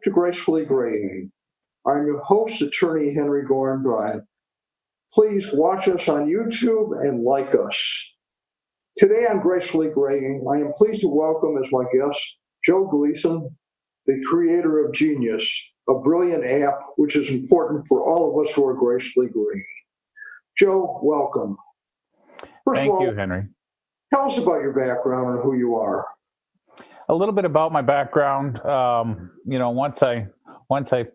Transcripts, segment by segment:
to Gracefully Graying. I'm your host, attorney Henry Gorin Bryant. Please watch us on YouTube and like us. Today on Gracefully Graying, I am pleased to welcome as my guest Joe Gleason, the creator of Genius, a brilliant app which is important for all of us who are gracefully graying. Joe, welcome. First Thank of all, you, Henry. Tell us about your background and who you are. A little bit about my background. Once I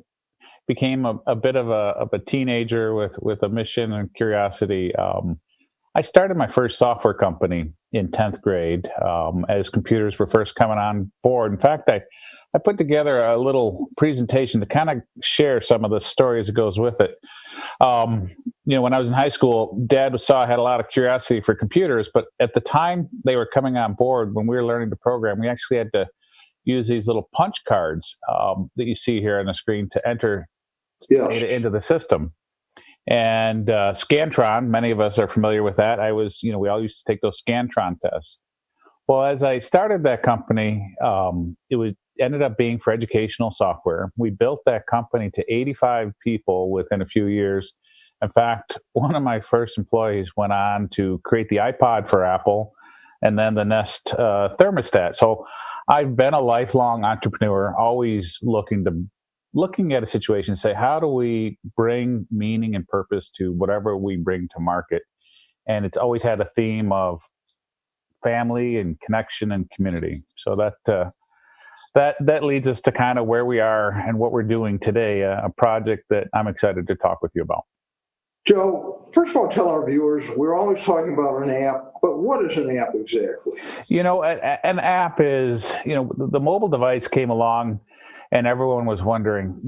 became a bit of a teenager with a mission and curiosity, I started my first software company in 10th grade as computers were first coming on board. In fact, I put together a little presentation to kind of share some of the stories that goes with it. When I was in high school, Dad saw I had a lot of curiosity for computers, but at the time they were coming on board, when we were learning to program, we actually had to use these little punch cards that you see here on the screen to enter data into the system. And Scantron, many of us are familiar with that. We all used to take those Scantron tests. Well, as I started that company, it ended up being for educational software. We built that company to 85 people within a few years. In fact, one of my first employees went on to create the iPod for Apple and then the Nest thermostat. So I've been a lifelong entrepreneur, always looking at a situation and say, how do we bring meaning and purpose to whatever we bring to market? And it's always had a theme of family and connection and community. So that leads us to kind of where we are and what we're doing today, a project that I'm excited to talk with you about. Joe, first of all, tell our viewers, we're always talking about an app, but what is an app exactly? An app is, the mobile device came along and everyone was wondering,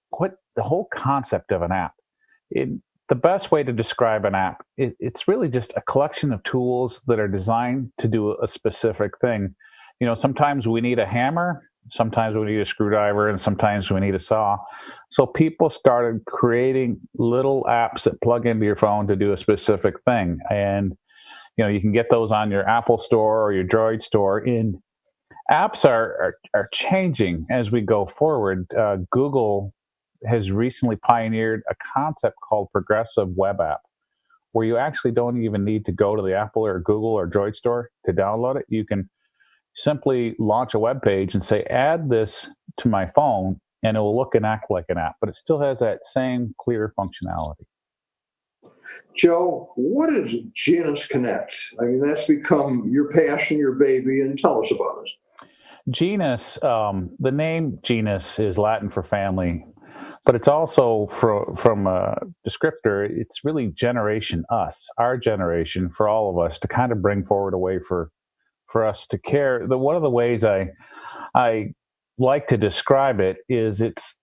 what the whole concept of an app. The best way to describe an app, it's really just a collection of tools that are designed to do a specific thing. Sometimes we need a hammer, sometimes we need a screwdriver, and sometimes we need a saw. So people started creating little apps that plug into your phone to do a specific thing. And, you can get those on your Apple Store or your Droid Store. Apps are changing as we go forward. Google has recently pioneered a concept called progressive web app, where you actually don't even need to go to the Apple or Google or Droid Store to download it. You can simply launch a web page and say, add this to my phone, and it will look and act like an app, but it still has that same clear functionality. Joe, what is genusConnect? I mean, that's become your passion, your baby, and tell us about it. Genus, the name genus is Latin for family, but it's also from a descriptor. It's really generation us, our generation, for all of us to kind of bring forward a way for us to care. One of the ways I like to describe it is it's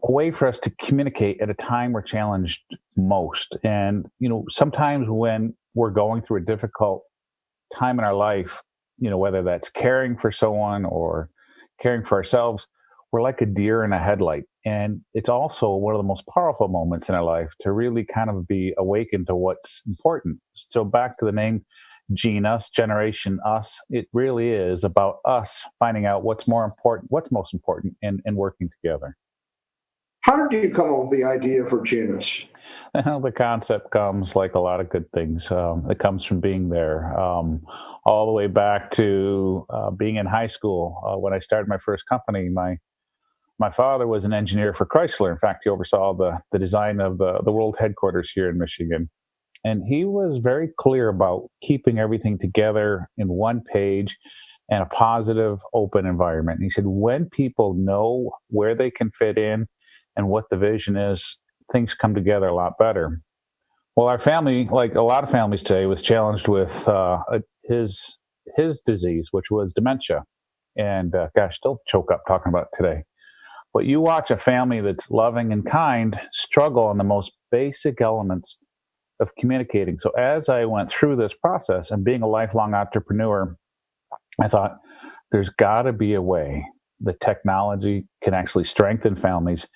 a way for us to communicate at a time we're challenged most. And, sometimes when we're going through a difficult time in our life, whether that's caring for someone or caring for ourselves, we're like a deer in a headlight. And it's also one of the most powerful moments in our life to really kind of be awakened to what's important. So back to the name Genus, generation us, it really is about us finding out what's most important and working together. How did you come up with the idea for Genus? The concept comes, like a lot of good things, it comes from being there, all the way back to being in high school. When I started my first company, my father was an engineer for Chrysler. In fact, he oversaw the design of the world headquarters here in Michigan. And he was very clear about keeping everything together in one page and a positive, open environment. And he said, when people know where they can fit in and what the vision is, things come together a lot better. Well, our family, like a lot of families today, was challenged with his disease, which was dementia. And still choke up talking about it today. But you watch a family that's loving and kind struggle on the most basic elements of communicating. So as I went through this process and being a lifelong entrepreneur, I thought there's got to be a way that technology can actually strengthen families,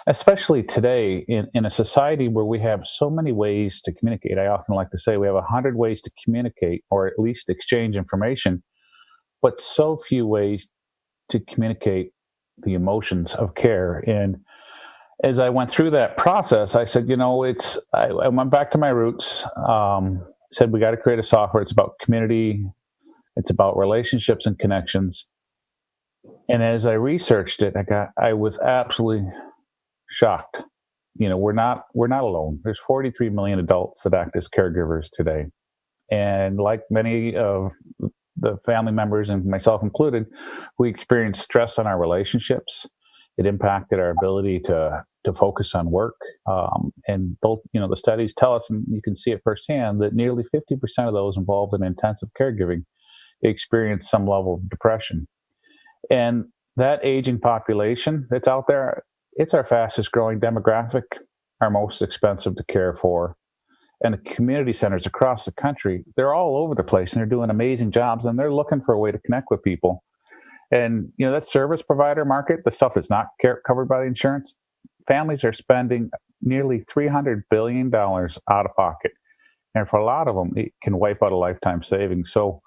especially today in a society where we have so many ways to communicate. I often like to say we have 100 ways to communicate or at least exchange information, but so few ways to communicate the emotions of care. And as I went through that process, I said, I went back to my roots, said, we got to create a software. It's about community. It's about relationships and connections. And as I researched it, I was absolutely shocked. We're not alone. There's 43 million adults that act as caregivers today. And like many of the family members, and myself included, we experienced stress on our relationships. It impacted our ability to focus on work. And both, the studies tell us, and you can see it firsthand, that nearly 50% of those involved in intensive caregiving experience some level of depression. And that aging population that's out there, it's our fastest growing demographic, our most expensive to care for. And the community centers across the country, they're all over the place and they're doing amazing jobs and they're looking for a way to connect with people. And, that service provider market, the stuff that's not covered by the insurance, families are spending nearly $300 billion out of pocket. And for a lot of them, it can wipe out a lifetime savings. So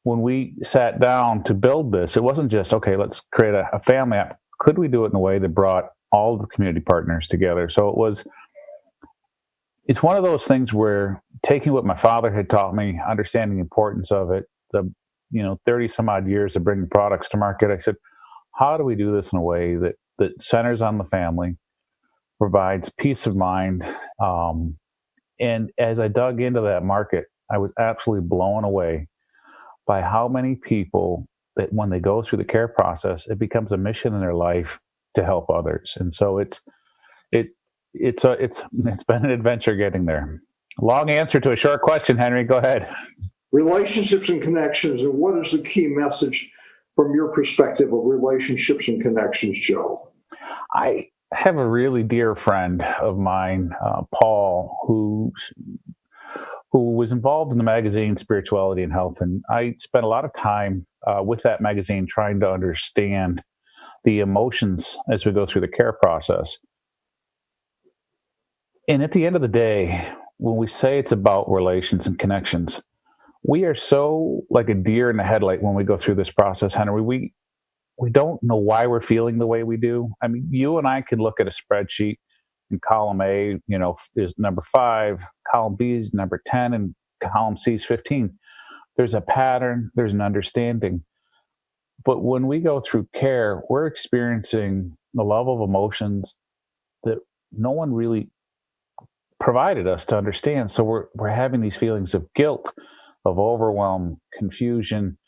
when we sat down to build this, it wasn't just, okay, let's create a family app. Could we do it in a way that brought all of the community partners together? So it's one of those things where taking what my father had taught me, understanding the importance of it, the 30 some odd years of bringing products to market, I said, how do we do this in a way that centers on the family, provides peace of mind? And as I dug into that market, I was absolutely blown away by how many people that when they go through the care process, it becomes a mission in their life to help others. And so it's been an adventure getting there. Long answer to a short question, Henry. Go ahead. Relationships and connections, and what is the key message from your perspective of relationships and connections, Joe? I have a really dear friend of mine, Paul, who was involved in the magazine Spirituality and Health, and I spent a lot of time with that magazine trying to understand the emotions as we go through the care process. And at the end of the day, when we say it's about relations and connections, we are so like a deer in the headlight when we go through this process, Henry. We don't know why we're feeling the way we do. I mean, you and I can look at a spreadsheet, and column A, is number 5, column B is number 10, and column C is 15. There's a pattern, there's an understanding. But when we go through care, we're experiencing the level of emotions that no one really provided us to understand. So we're having these feelings of guilt, of overwhelm, confusion,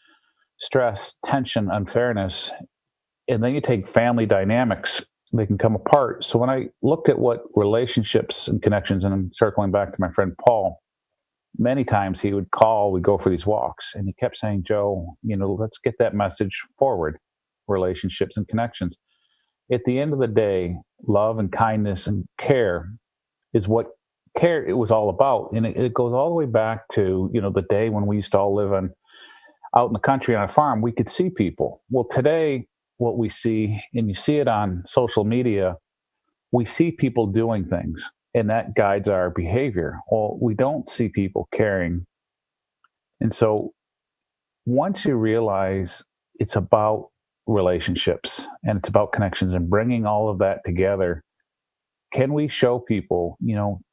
stress, tension, unfairness. And then you take family dynamics, they can come apart. So when I looked at what relationships and connections, and I'm circling back to my friend Paul, many times he would call, we'd go for these walks, and he kept saying, Joe, let's get that message forward, relationships and connections. At the end of the day, love and kindness and care is what care it was all about. And it goes all the way back to, the day when we used to all live out in the country on a farm, we could see people. Well, today, what we see, and you see it on social media, we see people doing things, and that guides our behavior. Well, we don't see people caring. And so once you realize it's about relationships and it's about connections and bringing all of that together, can we show people,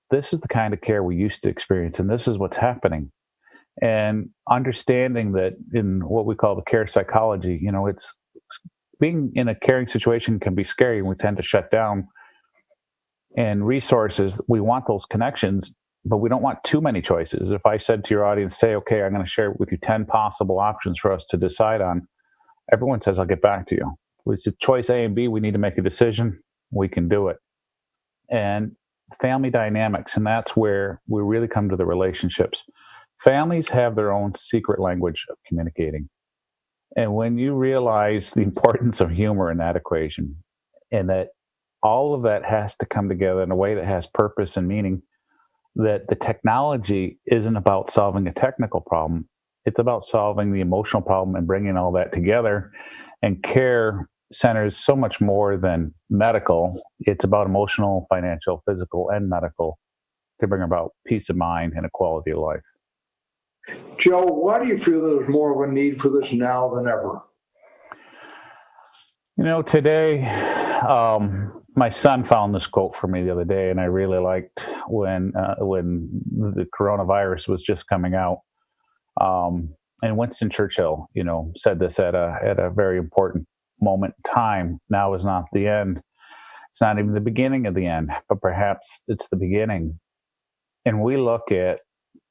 this is the kind of care we used to experience, and this is what's happening. And understanding that in what we call the care psychology, it's being in a caring situation can be scary, and we tend to shut down. And resources, we want those connections, but we don't want too many choices. If I said to your audience, say, okay, I'm going to share with you 10 possible options for us to decide on, everyone says, I'll get back to you. It's a choice A and B. We need to make a decision. We can do it. And family dynamics, and that's where we really come to the relationships. Families have their own secret language of communicating. And when you realize the importance of humor in that equation, and that all of that has to come together in a way that has purpose and meaning, that the technology isn't about solving a technical problem. It's about solving the emotional problem and bringing all that together. And care centers so much more than medical. It's about emotional, financial, physical, and medical to bring about peace of mind and a quality of life. Joe, why do you feel there's more of a need for this now than ever? Today, my son found this quote for me the other day, and I really liked when the coronavirus was just coming out. And Winston Churchill, said this at a very important moment in time. Now is not the end. It's not even the beginning of the end, but perhaps it's the beginning. And we look at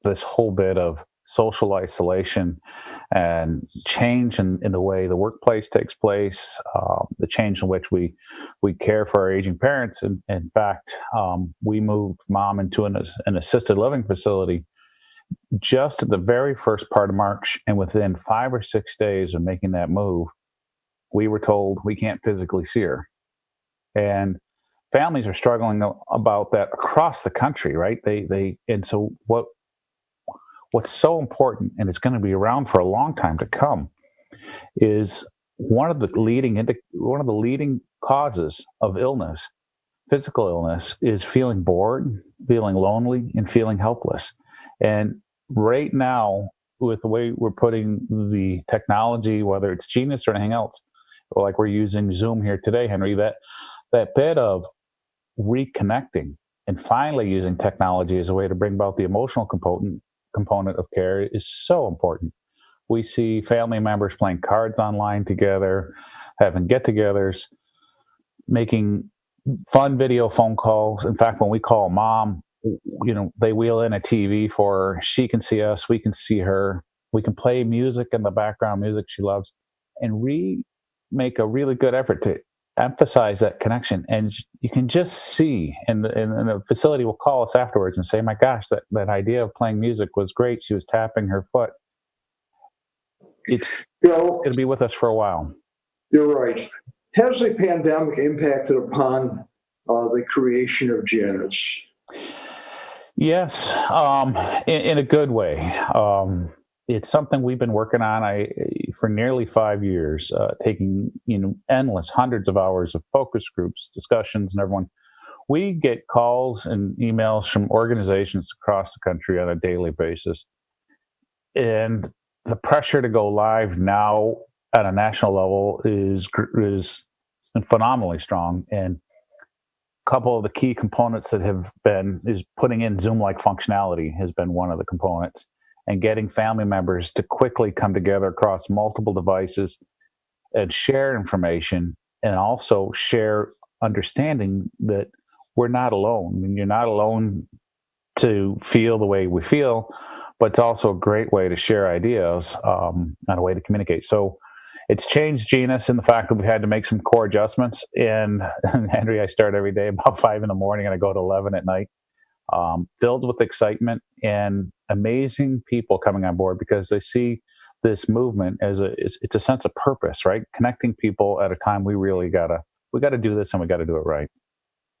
this whole bit of social isolation and change in the way the workplace takes place, the change in which we care for our aging parents. And in fact, we moved mom into an assisted living facility just at the very first part of March. And within 5 or 6 days of making that move, we were told we can't physically see her. And families are struggling about that across the country, right? And so what's so important, and it's going to be around for a long time to come, is one of the leading causes of illness, physical illness, is feeling bored, feeling lonely, and feeling helpless. And right now, with the way we're putting the technology, whether it's Genus or anything else, or like we're using Zoom here today, Henry, that bit of reconnecting and finally using technology as a way to bring about the emotional component of care is so important. We see family members playing cards online together, having get-togethers, making fun video phone calls. In fact, when we call mom, they wheel in a TV for her. She can see us, we can see her. We can play music in the background, music she loves, and make a really good effort to emphasize that connection. And you can just see, and the facility will call us afterwards and say, my gosh, that idea of playing music was great. She was tapping her foot. It's going to be with us for a while. You're right. Has the pandemic impacted upon the creation of Genus? Yes, in a good way. It's something we've been working on for nearly 5 years, taking endless hundreds of hours of focus groups, discussions, and everyone. We get calls and emails from organizations across the country on a daily basis, and the pressure to go live now at a national level is phenomenally strong. And couple of the key components that is putting in Zoom-like functionality has been one of the components, and getting family members to quickly come together across multiple devices and share information, and also share understanding that we're not alone. I mean, you're not alone to feel the way we feel, but it's also a great way to share ideas and a way to communicate. So it's changed Genus in the fact that we had to make some core adjustments. And Henry, I start every day about 5 a.m. and I go to 11 at night, filled with excitement and amazing people coming on board, because they see this movement as it's a sense of purpose, right? Connecting people at a time we gotta do this, and we got to do it right.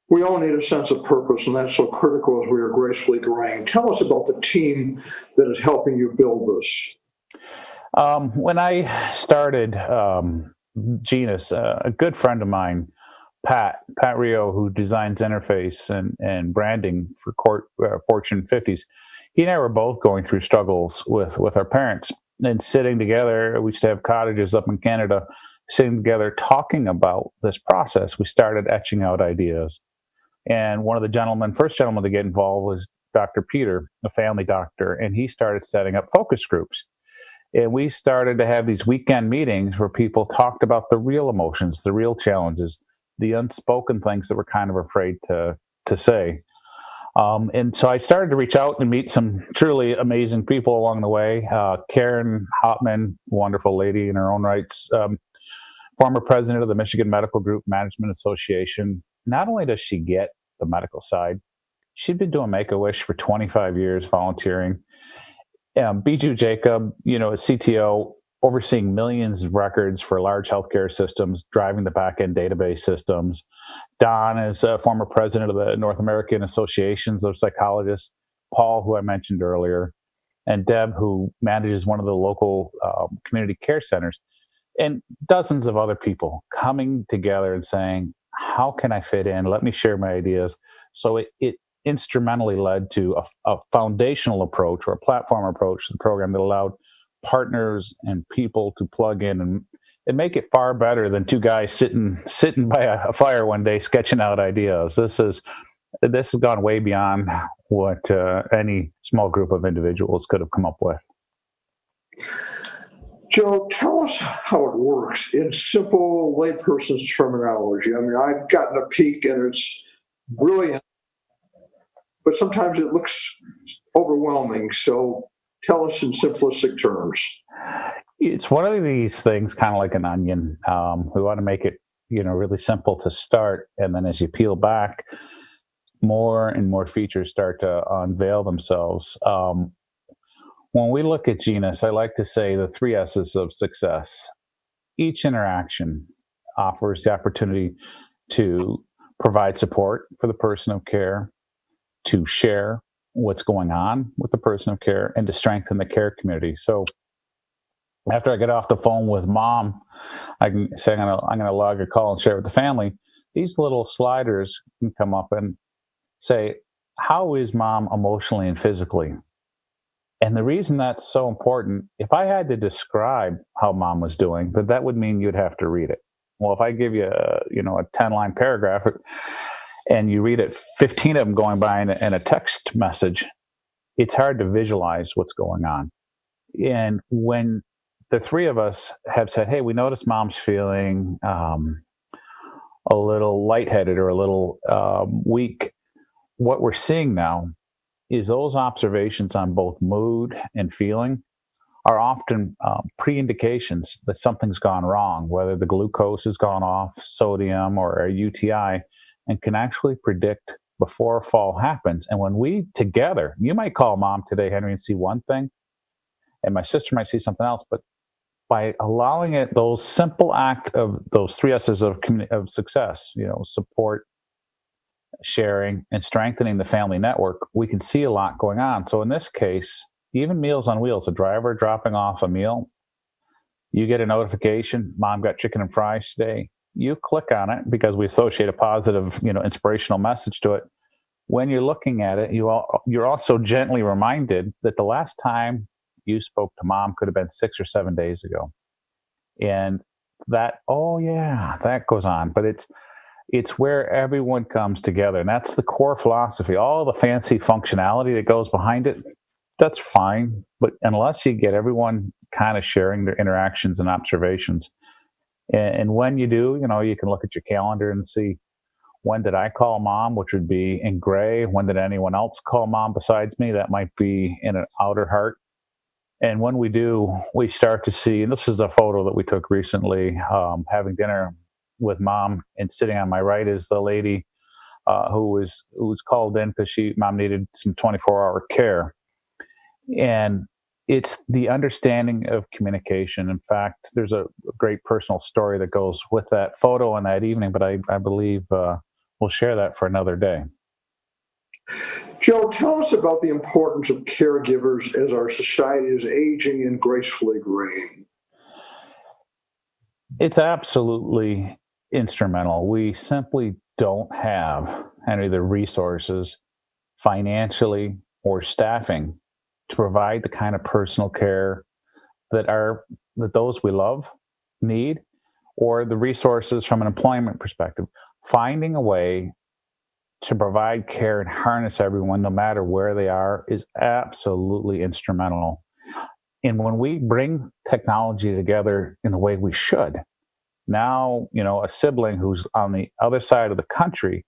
We all need a sense of purpose, and that's so critical as we are gracefully graying. Tell us about the team that is helping you build this. When I started Genus, a good friend of mine, Pat Rio, who designs interface and branding for Fortune 50s, he and I were both going through struggles with our parents, and sitting together. We used to have cottages up in Canada, sitting together talking about this process. We started etching out ideas. And one of the first gentleman to get involved was Dr. Peter, a family doctor, and he started setting up focus groups. And we started to have these weekend meetings where people talked about the real emotions, the real challenges, the unspoken things that we're kind of afraid to say. And so I started to reach out and meet some truly amazing people along the way. Karen Hopman, wonderful lady in her own rights, former president of the Michigan Medical Group Management Association. Not only does she get the medical side, she'd been doing Make-A-Wish for 25 years, volunteering. Biju Jacob, a CTO, overseeing millions of records for large healthcare systems, driving the back-end database systems. Don is a former president of the North American Associations of Psychologists. Paul, who I mentioned earlier, and Deb, who manages one of the local community care centers, and dozens of other people coming together and saying, how can I fit in? Let me share my ideas. So it instrumentally led to a foundational approach, or a platform approach to the program, that allowed partners and people to plug in it make it far better than two guys sitting by a fire one day sketching out ideas. This has gone way beyond what any small group of individuals could have come up with. Joe, tell us how it works in simple layperson's terminology. I mean, I've gotten a peek and it's brilliant, but sometimes it looks overwhelming. So tell us in simplistic terms. It's one of these things, kind of like an onion. We want to make it, really simple to start, and then as you peel back, more and more features start to unveil themselves. When we look at genus, I like to say the three S's of success. Each interaction offers the opportunity to provide support for the person of care, to share what's going on with the person of care, and to strengthen the care community. So after I get off the phone with mom, I can say I'm going to log a call and share with the family. These little sliders can come up and say, how is mom emotionally and physically? And the reason that's so important, if I had to describe how mom was doing, that would mean you'd have to read it. Well, if I give you a 10-line paragraph and you read it, 15 of them going by in a text message, it's hard to visualize what's going on. And when the three of us have said, hey, we notice mom's feeling a little lightheaded or a little weak, what we're seeing now is those observations on both mood and feeling are often pre-indications that something's gone wrong, whether the glucose has gone off, sodium, or a UTI, and can actually predict before a fall happens. And when we together, you might call mom today, Henry, and see one thing, and my sister might see something else, but by allowing it, those simple act of those three S's of success, support, sharing, and strengthening the family network, we can see a lot going on. So in this case, even Meals on Wheels, a driver dropping off a meal, you get a notification, mom got chicken and fries today. You click on it because we associate a positive, inspirational message to it. When you're looking at it, you're also gently reminded that the last time you spoke to mom could have been 6 or 7 days ago. And that goes on. But it's where everyone comes together. And that's the core philosophy. All the fancy functionality that goes behind it, that's fine. But unless you get everyone kind of sharing their interactions and observations, and when you do, you can look at your calendar and see, when did I call mom, which would be in gray? When did anyone else call mom besides me? That might be in an outer heart. And when we do, we start to see, and this is a photo that we took recently, having dinner with mom, and sitting on my right is the lady who was called in because mom needed some 24-hour care. And it's the understanding of communication. In fact, there's a great personal story that goes with that photo on that evening, but I believe we'll share that for another day. Joe, tell us about the importance of caregivers as our society is aging and gracefully graying. It's absolutely instrumental. We simply don't have any of the resources financially or staffing to provide the kind of personal care that those we love need, or the resources from an employment perspective. Finding a way to provide care and harness everyone, no matter where they are, is absolutely instrumental. And when we bring technology together in the way we should, now, a sibling who's on the other side of the country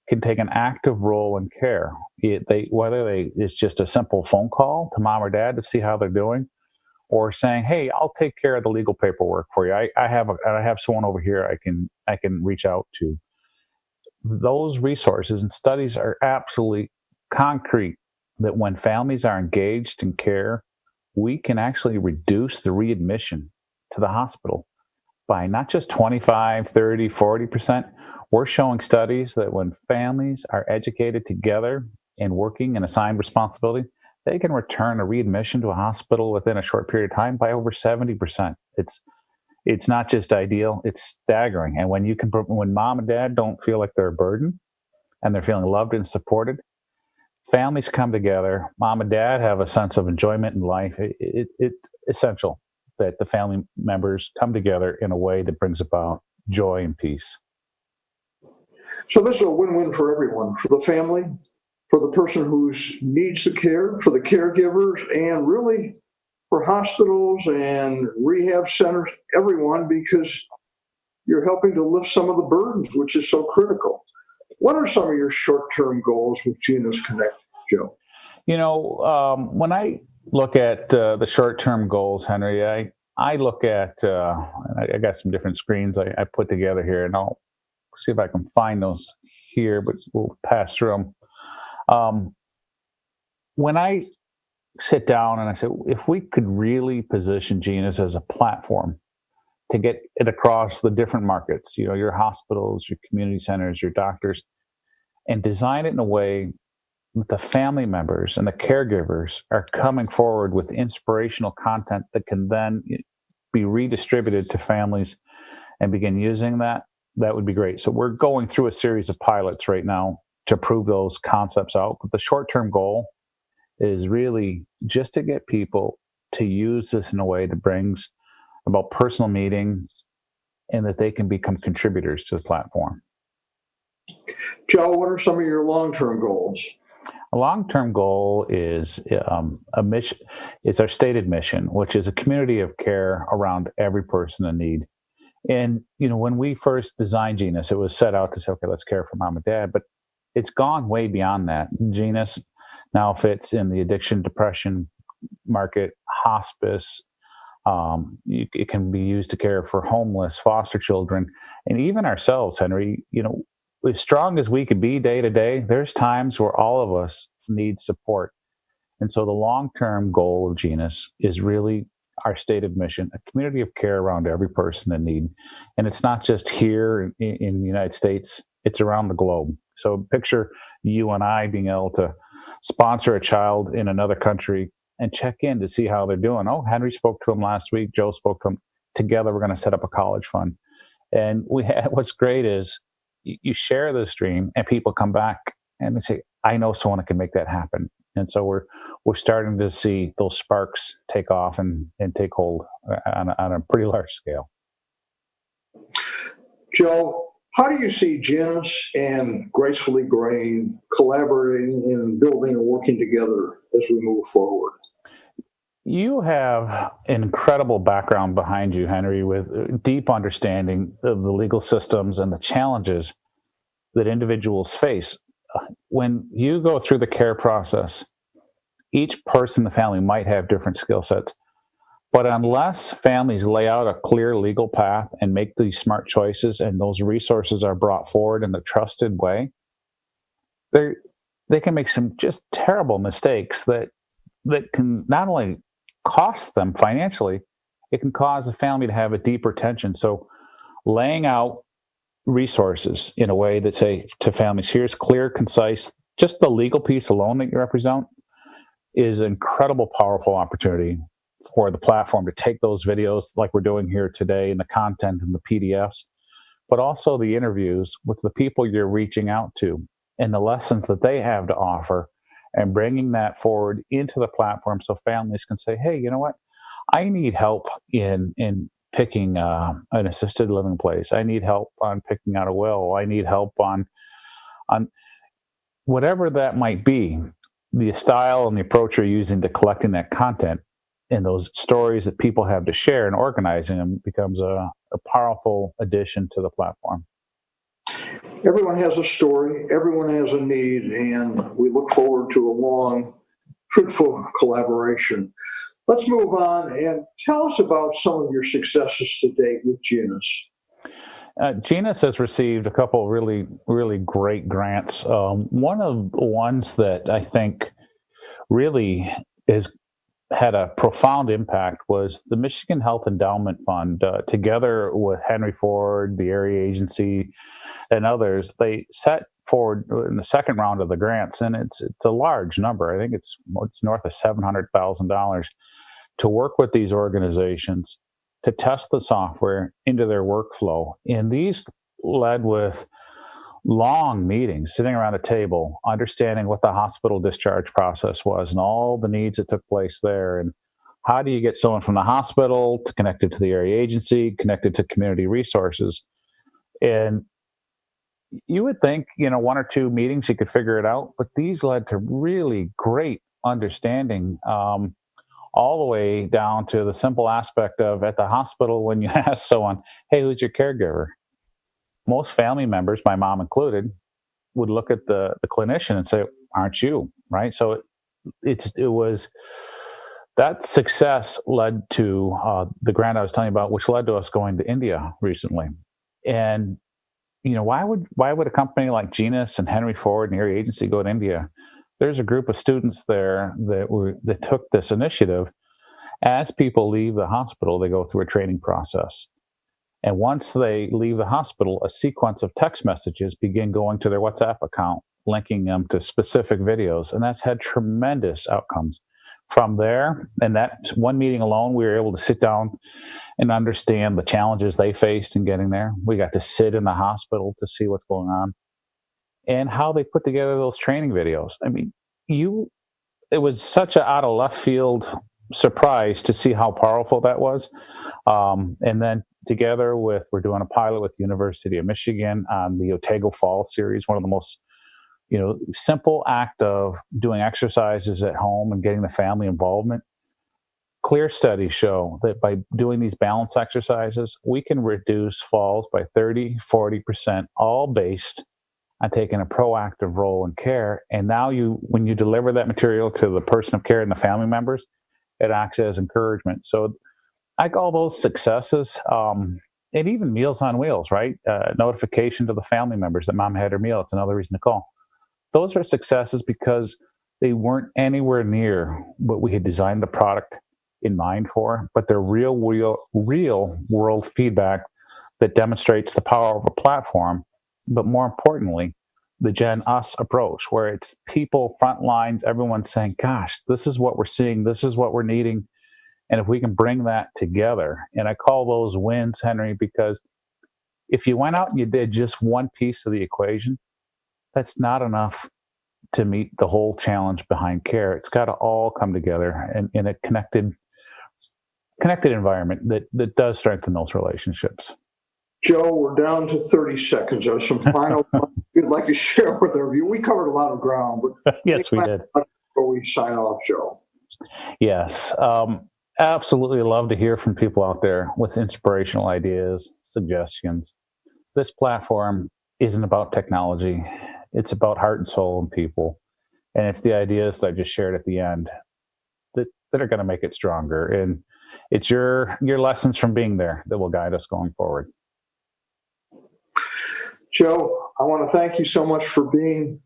can take an active role in care. It's just a simple phone call to mom or dad to see how they're doing, or saying, "Hey, I'll take care of the legal paperwork for you. I have someone over here I can reach out to." Those resources and studies are absolutely concrete that when families are engaged in care, we can actually reduce the readmission to the hospital by not just 25, 30, 40%. We're showing studies that when families are educated together and working in assigned responsibility, they can return a readmission to a hospital within a short period of time by over 70%. It's not just ideal, it's staggering. And when mom and dad don't feel like they're a burden and they're feeling loved and supported, families come together, mom and dad have a sense of enjoyment in life. It's essential. that the family members come together in a way that brings about joy and peace. So this is a win-win for everyone, for the family, for the person who needs the care, for the caregivers, and really for hospitals and rehab centers, everyone, because you're helping to lift some of the burdens, which is so critical. What are some of your short-term goals with genusConnect, Joe? When I look at the short-term goals, Henry, I look at, I got some different screens I put together here, and I'll see if I can find those here, but we'll pass through them. When I sit down and I say, if we could really position Genus as a platform to get it across the different markets, your hospitals, your community centers, your doctors, and design it in a way that the family members and the caregivers are coming forward with inspirational content that can then be redistributed to families and begin using that would be great. So we're going through a series of pilots right now to prove those concepts out. But the short-term goal is really just to get people to use this in a way that brings about personal meeting and that they can become contributors to the platform. Joe, what are some of your long-term goals? A long-term goal is a mission. It's our stated mission, which is a community of care around every person in need. And, when we first designed Genus, it was set out to say, okay, let's care for mom and dad, but it's gone way beyond that. Genus now fits in the addiction, depression market, hospice. It can be used to care for homeless, foster children, and even ourselves, Henry. As strong as we could be day to day, there's times where all of us need support. And so the long-term goal of Genus is really our stated mission, a community of care around every person in need. And it's not just here in the United States, it's around the globe. So picture you and I being able to sponsor a child in another country and check in to see how they're doing. Oh, Henry spoke to him last week. Joe spoke to him. Together, we're going to set up a college fund. And what's great is you share this dream and people come back and they say, I know someone that can make that happen. And so we're starting to see those sparks take off and take hold on a pretty large scale. Joe, how do you see Genus and Gracefully Graying collaborating and building and working together as we move forward? You have an incredible background behind you, Henry, with deep understanding of the legal systems and the challenges that individuals face. When you go through the care process, each person in the family might have different skill sets, but unless families lay out a clear legal path and make these smart choices and those resources are brought forward in a trusted way, they can make some just terrible mistakes that can not only cost them financially, it can cause a family to have a deeper tension. So laying out resources in a way that say to families, here's clear, concise, just the legal piece alone that you represent is an incredible, powerful opportunity for the platform to take those videos like we're doing here today and the content and the PDFs, but also the interviews with the people you're reaching out to and the lessons that they have to offer and bringing that forward into the platform so families can say, hey, you know what? I need help in picking an assisted living place. I need help on picking out a will. I need help on whatever that might be. The style and the approach you're using to collecting that content and those stories that people have to share and organizing them becomes a powerful addition to the platform. Everyone has a story, everyone has a need, and we look forward to a long, fruitful collaboration. Let's move on and tell us about some of your successes to date with Genus. Genus has received a couple of really, really great grants. One of the ones that I think really has had a profound impact was the Michigan Health Endowment Fund, together with Henry Ford, the area agency, and others. They set forward in the second round of the grants, and it's a large number. I think it's north of $700,000 to work with these organizations to test the software into their workflow. And these led with long meetings, sitting around a table, understanding what the hospital discharge process was and all the needs that took place there, and How do you get someone from the hospital to connected to the area agency, connected to community resources? And you would think, one or two meetings you could figure it out, but these led to really great understanding, all the way down to the simple aspect of at the hospital when you ask someone, hey, who's your caregiver? Most family members, my mom included, would look at the clinician and say, aren't you? Right. So it was that success led to the grant I was telling you about, which led to us going to India recently. And why would a company like Genus and Henry Ford and Area Agency go to India? There's a group of students there that took this initiative. As people leave the hospital, they go through a training process. And once they leave the hospital, a sequence of text messages begin going to their WhatsApp account, linking them to specific videos. And that's had tremendous outcomes. From there, and that one meeting alone, we were able to sit down and understand the challenges they faced in getting there. We got to sit in the hospital to see what's going on and how they put together those training videos. I mean, it was such an out of left field surprise to see how powerful that was. And then together we're doing a pilot with the University of Michigan on the Otago Falls series, one of the most simple act of doing exercises at home and getting the family involvement. Clear studies show that by doing these balance exercises, we can reduce falls by 30-40%, all based on taking a proactive role in care. And now when you deliver that material to the person of care and the family members, it acts as encouragement. So I call those successes. And even Meals on Wheels, right? Notification to the family members that mom had her meal. It's another reason to call. Those are successes because they weren't anywhere near what we had designed the product in mind for, but they're real world feedback that demonstrates the power of a platform, but more importantly, the Gen Us approach, where it's people, front lines, everyone's saying, gosh, this is what we're seeing, this is what we're needing. And if we can bring that together, and I call those wins, Henry, because if you went out and you did just one piece of the equation, that's not enough to meet the whole challenge behind care. It's got to all come together in a connected environment that does strengthen those relationships. Joe, we're down to 30 seconds. There's some final thoughts you'd like to share with our view. We covered a lot of ground, but yes, we did. Before we sign off, Joe. Yes, absolutely love to hear from people out there with inspirational ideas, suggestions. This platform isn't about technology. It's about heart and soul and people. And it's the ideas that I just shared at the end that are going to make it stronger. And it's your lessons from being there that will guide us going forward. Joe, I want to thank you so much for being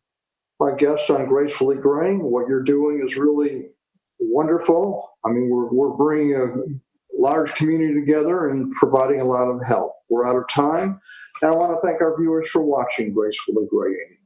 my guest on Gracefully Graying. What you're doing is really wonderful. I mean, we're bringing a large community together and providing a lot of help. We're out of time. And I want to thank our viewers for watching Gracefully Graying.